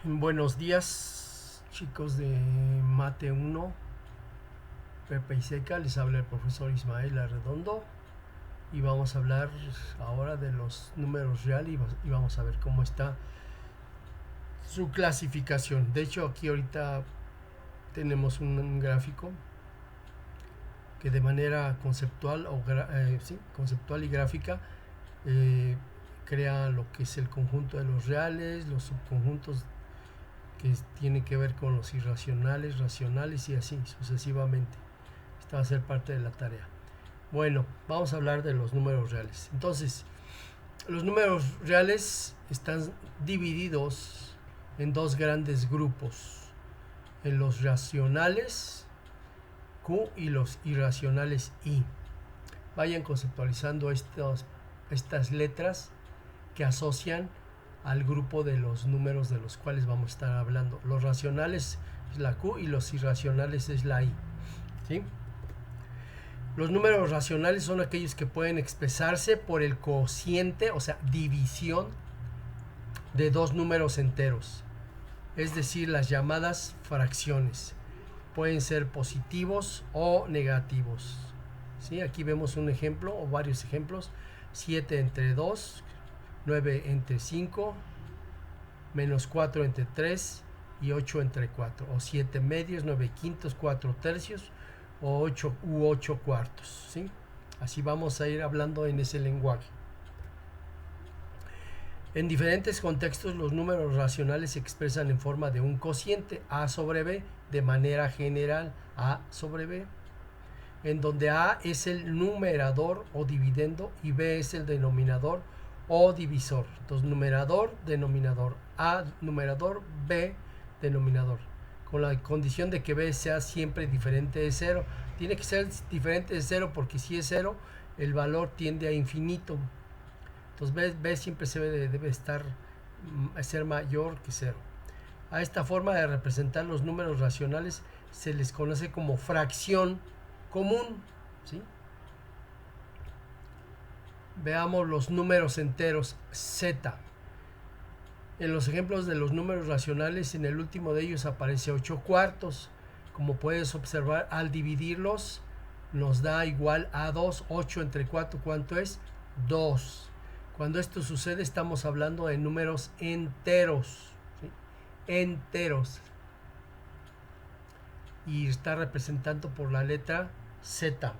Buenos días, chicos de Mate 1, Pepe y Seca. Les habla el profesor Ismael Arredondo y vamos a hablar ahora de los números reales y vamos a ver cómo está su clasificación. De hecho, aquí ahorita tenemos un gráfico que de manera conceptual sí, conceptual y gráfica eh, crea lo que es el conjunto de los reales, los subconjuntos que tienen que ver con los irracionales, racionales y así sucesivamente. Esta va a ser parte de la tarea. Bueno, vamos a hablar de los números reales. Entonces, los números reales están divididos en dos grandes grupos, en los racionales Q y los irracionales I. Vayan conceptualizando estas letras que asocian al grupo de los números de los cuales vamos a estar hablando. Los racionales es la Q y los irracionales es la I. ¿Sí? Los números racionales son aquellos que pueden expresarse por el cociente, o sea, división de dos números enteros, es decir, las llamadas fracciones. Pueden ser positivos o negativos. ¿Sí? Aquí vemos un ejemplo o varios ejemplos. 7 entre 2, 9 entre 5, menos 4 entre 3 y 8 entre 4. O 7 medios, 9 quintos, 4 tercios o 8 cuartos. ¿Sí? Así vamos a ir hablando en ese lenguaje. En diferentes contextos los números racionales se expresan en forma de un cociente a sobre b, de manera general a sobre b, en donde a es el numerador o dividendo y b es el denominador o divisor. Entonces numerador, denominador, a numerador, b denominador, con la condición de que b sea siempre diferente de cero. Tiene que ser diferente de cero porque si es cero el valor tiende a infinito. Entonces b siempre debe ser mayor que cero. A esta forma de representar los números racionales se les conoce como fracción común. ¿Sí? Veamos los números enteros z. En los ejemplos de los números racionales, en el último de ellos aparece 8 cuartos. Como puedes observar, al dividirlos nos da igual a 2. 8 entre 4, ¿cuánto es? 2. Cuando esto sucede estamos hablando de números enteros. ¿Sí? Enteros. Y está representado por la letra Z.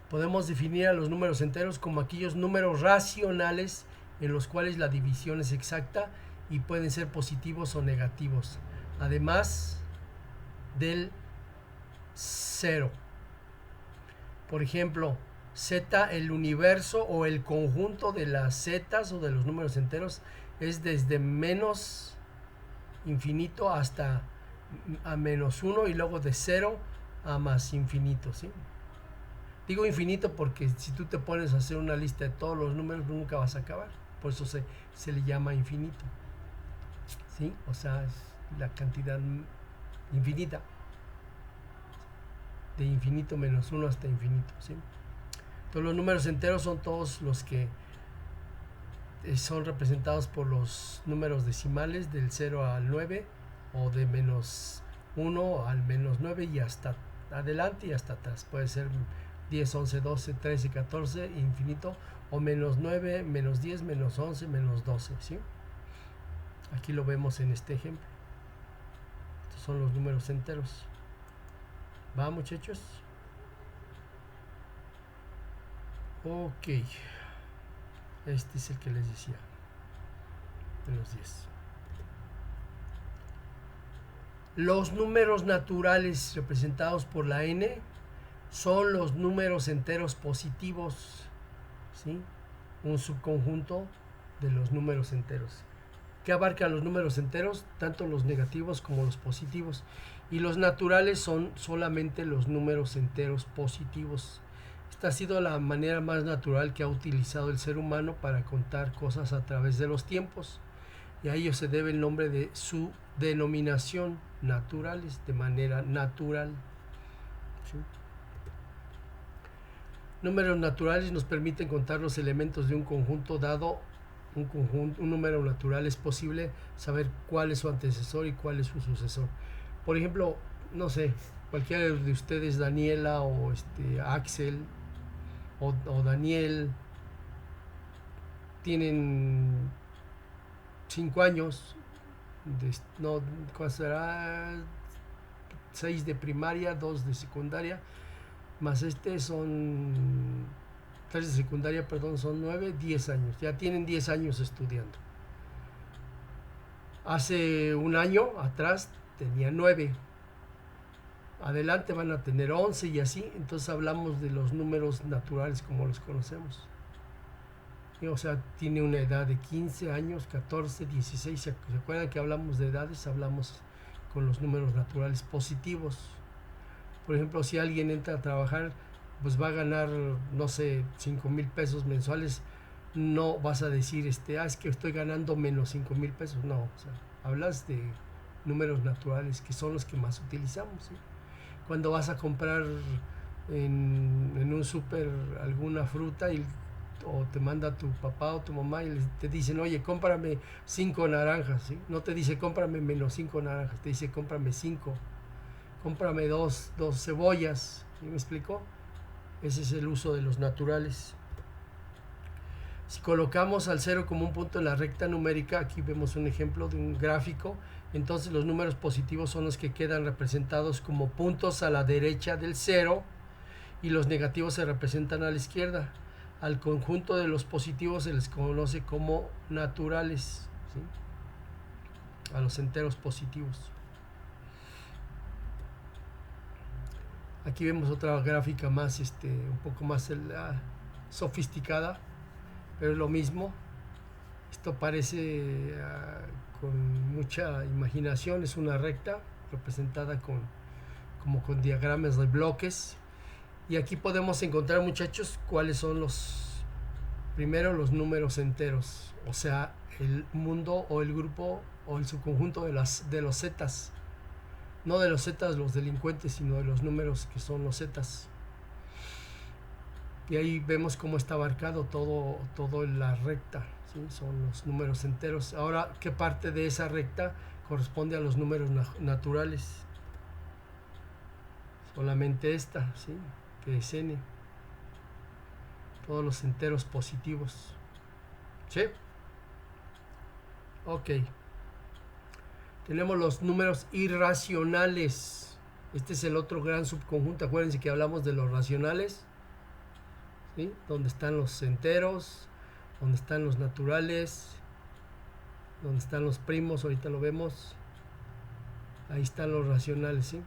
Podemos definir a los números enteros como aquellos números racionales en los cuales la división es exacta y pueden ser positivos o negativos, además del cero. Por ejemplo, z, el universo o el conjunto de las zetas o de los números enteros es desde menos infinito hasta a menos 1 y luego de 0 a más infinito. ¿Sí? Digo infinito porque si tú te pones a hacer una lista de todos los números nunca vas a acabar. Por eso se le llama infinito. ¿Sí? O sea, es la cantidad infinita. De infinito menos 1 hasta infinito. ¿Sí? Entonces los números enteros son todos los que son representados por los números decimales del 0 al 9 o de menos 1 al menos 9 y hasta adelante y hasta atrás. Puede ser 10, 11, 12, 13, 14, infinito, o menos 9, menos 10, menos 11, menos 12. ¿Sí? Aquí lo vemos en este ejemplo. Estos son los números enteros. ¿Va, muchachos? Ok. Este es el que les decía. Menos 10. Los números naturales representados por la n son los números enteros positivos. ¿Sí? Un subconjunto de los números enteros. ¿Qué abarcan los números enteros? Tanto los negativos como los positivos. Y los naturales son solamente los números enteros positivos. Esta ha sido la manera más natural que ha utilizado el ser humano para contar cosas a través de los tiempos. Y a ello se debe el nombre de su denominación, naturales, de manera natural. ¿Sí? Números naturales nos permiten contar los elementos de un conjunto dado un conjunto, un número natural, es posible saber cuál es su antecesor y cuál es su sucesor. Por ejemplo, no sé, cualquiera de ustedes, Daniela o Axel o Daniel, tienen 5 años, no, ¿cuál será? 6 de primaria, 2 de secundaria, más son 3 de secundaria, perdón, son 9, 10 años. Ya tienen 10 años estudiando. Hace un año atrás tenían 9. Adelante van a tener 11 y así. Entonces hablamos de los números naturales como los conocemos. O sea, tiene una edad de 15 años, 14, 16. ¿Se acuerdan que hablamos de edades? Hablamos con los números naturales positivos. Por ejemplo, si alguien entra a trabajar, pues va a ganar, no sé, 5,000 pesos mensuales. No vas a decir, es que estoy ganando menos 5,000 pesos. No, o sea, hablas de números naturales que son los que más utilizamos, ¿sí? Cuando vas a comprar en un súper alguna fruta o te manda tu papá o tu mamá y te dicen, oye, cómprame 5 naranjas, ¿sí? No te dice cómprame menos 5 naranjas, te dice cómprame 5, cómprame 2 cebollas, ¿sí me explico? Ese es el uso de los naturales. Si colocamos al 0 como un punto en la recta numérica, aquí vemos un ejemplo de un gráfico, entonces los números positivos son los que quedan representados como puntos a la derecha del 0 y los negativos se representan a la izquierda. Al conjunto de los positivos se les conoce como naturales, ¿sí? A los enteros positivos. Aquí vemos otra gráfica más, un poco más sofisticada, pero es lo mismo. Esto parece con mucha imaginación, es una recta representada como con diagramas de bloques. Y aquí podemos encontrar, muchachos, cuáles son primero los números enteros, o sea, el mundo o el grupo o el subconjunto de los zetas. No de los zetas los delincuentes, sino de los números que son los zetas. Y ahí vemos cómo está abarcado todo en la recta, ¿sí? Son los números enteros. Ahora, ¿qué parte de esa recta corresponde a los números naturales? Solamente esta, ¿sí? Que es n. Todos los enteros positivos. ¿Sí? Ok. Tenemos los números irracionales. Este es el otro gran subconjunto. Acuérdense que hablamos de los racionales, ¿sí? Donde están los enteros, donde están los naturales, donde están los primos, ahorita lo vemos. Ahí están los racionales, ¿sí?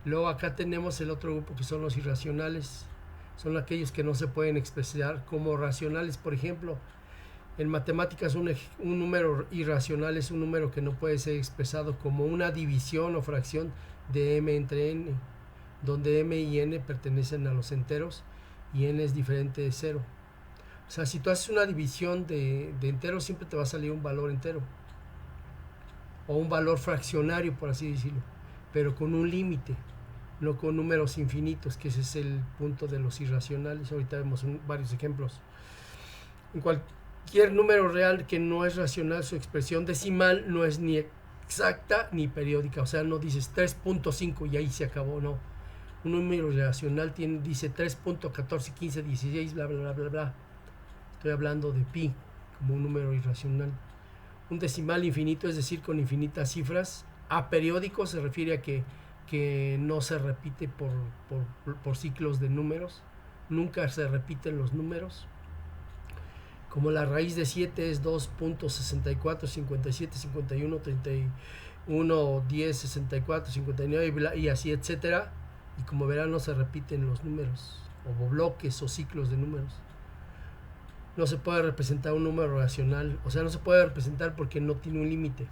Luego acá tenemos el otro grupo que son los irracionales. Son aquellos que no se pueden expresar como racionales. Por ejemplo, en matemáticas un número irracional es un número que no puede ser expresado como una división o fracción de m entre n, donde m y n pertenecen a los enteros y n es diferente de 0. O sea, si tú haces una división de enteros, siempre te va a salir un valor entero o un valor fraccionario, por así decirlo, pero con un límite, no con números infinitos, que ese es el punto de los irracionales. Ahorita vemos varios ejemplos. En cualquier número real que no es racional, su expresión decimal no es ni exacta ni periódica. O sea, no dices 3.5 y ahí se acabó, no. Un número racional dice 3.14, 15, 16, bla, bla, bla, bla, bla. Estoy hablando de pi como un número irracional. Un decimal infinito, es decir, con infinitas cifras. Aperiódico se refiere a que no se repite por ciclos de números. Nunca se repiten los números. Como la raíz de 7 es 2.64, 57, 51, 31, 10, 64, 59 y así, etcétera. Y como verán, no se repiten los números o bloques o ciclos de números. No se puede representar un número racional, o sea, no se puede representar porque no tiene un límite.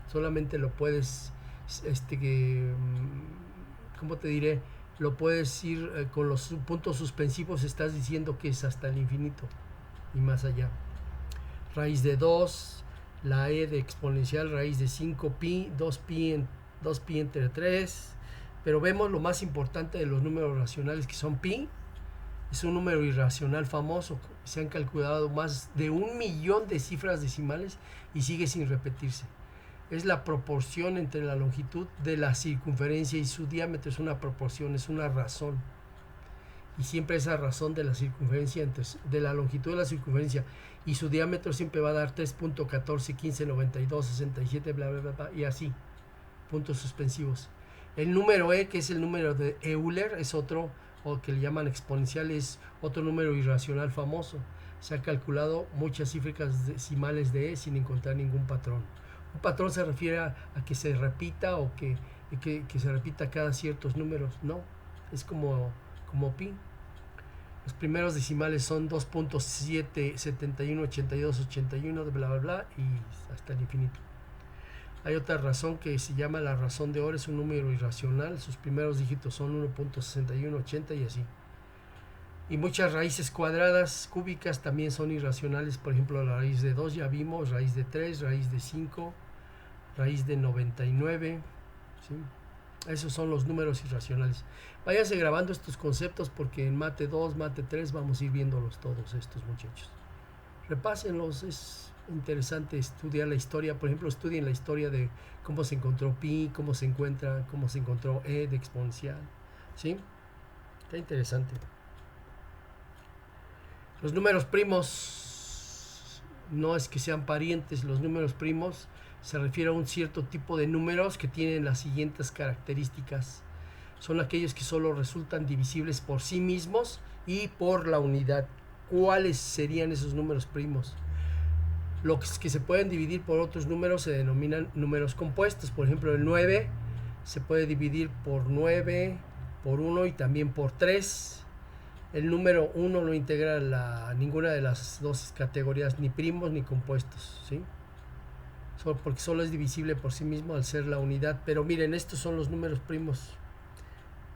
Solamente lo puedes, ¿cómo te diré? Lo puedes ir con los puntos suspensivos, estás diciendo que es hasta el infinito y más allá. Raíz de 2, la e de exponencial, raíz de 5pi, 2pi entre 3. Pero vemos lo más importante de los números racionales, que son pi. Es un número irracional famoso, Se han calculado más de 1.000.000 de cifras decimales y sigue sin repetirse. Es la proporción entre la longitud de la circunferencia y su diámetro. Es una proporción, es una razón. Y siempre esa razón de la circunferencia, de la longitud de la circunferencia y su diámetro siempre va a dar 3.14, 15, 92, 67, bla, bla, bla, bla, y así. Puntos suspensivos. El número E, que es el número de Euler, es otro, o que le llaman exponencial, es otro número irracional famoso. Se ha calculado muchas cifras decimales de E sin encontrar ningún patrón. Un patrón se refiere a que se repita o que se repita cada ciertos números. No, es como pi. Los primeros decimales son 2.7, 71, 82, 81, bla, bla, bla, y hasta el infinito. Hay otra razón que se llama la razón de Ore, es un número irracional. Sus primeros dígitos son 1.61, 80 y así. Y muchas raíces cuadradas cúbicas también son irracionales. Por ejemplo, la raíz de 2 ya vimos, raíz de 3, raíz de 5, raíz de 99. ¿Sí? Esos son los números irracionales. Váyanse grabando estos conceptos porque en Mate 2, Mate 3 vamos a ir viéndolos todos estos, muchachos. Repásenlos, es interesante estudiar la historia. Por ejemplo, estudien la historia de cómo se encontró pi, cómo se encontró e de exponencial. ¿Sí? Está interesante. Los números primos no es que sean parientes. Los números primos se refiere a un cierto tipo de números que tienen las siguientes características. Son aquellos que solo resultan divisibles por sí mismos y por la unidad. ¿Cuáles serían esos números primos? Los que se pueden dividir por otros números se denominan números compuestos. Por ejemplo, el 9 se puede dividir por 9, por 1 y también por 3. El número 1 no integra ninguna de las dos categorías, ni primos ni compuestos, ¿sí? Porque solo es divisible por sí mismo al ser la unidad. Pero miren, estos son los números primos.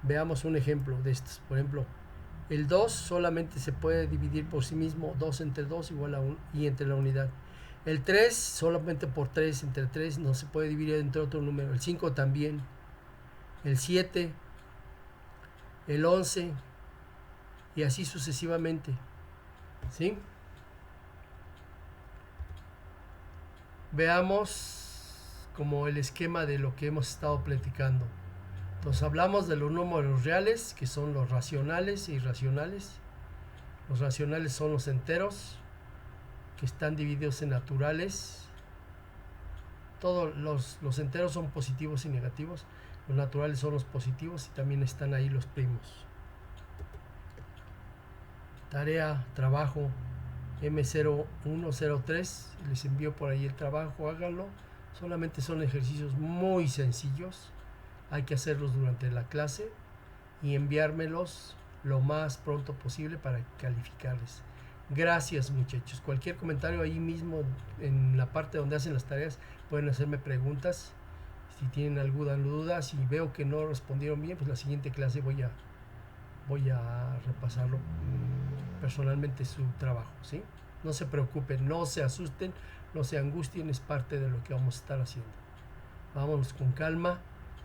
Veamos un ejemplo de estos. Por ejemplo, el 2 solamente se puede dividir por sí mismo. 2 entre 2 igual a 1 y entre la unidad. El 3 solamente por 3 entre 3 no se puede dividir entre otro número. El 5 también. El 7. El 11. Y así sucesivamente. ¿Sí? Veamos como el esquema de lo que hemos estado platicando. Nos hablamos de los números reales, que son los racionales e irracionales. Los racionales son los enteros, que están divididos en naturales. Todos los enteros son positivos y negativos. Los naturales son los positivos y también están ahí los primos. Tarea, trabajo M0103. Les envío por ahí el trabajo, háganlo. Solamente son ejercicios muy sencillos. Hay que hacerlos durante la clase y enviármelos lo más pronto posible para calificarles. Gracias, muchachos. Cualquier comentario ahí mismo en la parte donde hacen las tareas pueden hacerme preguntas. Si tienen alguna duda, si veo que no respondieron bien, pues la siguiente clase voy a repasarlo personalmente su trabajo, ¿sí? No se preocupen, no se asusten, no se angustien, es parte de lo que vamos a estar haciendo. Vámonos con calma.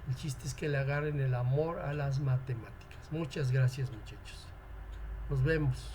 El chiste es que le agarren el amor a las matemáticas. Muchas gracias, muchachos. Nos vemos.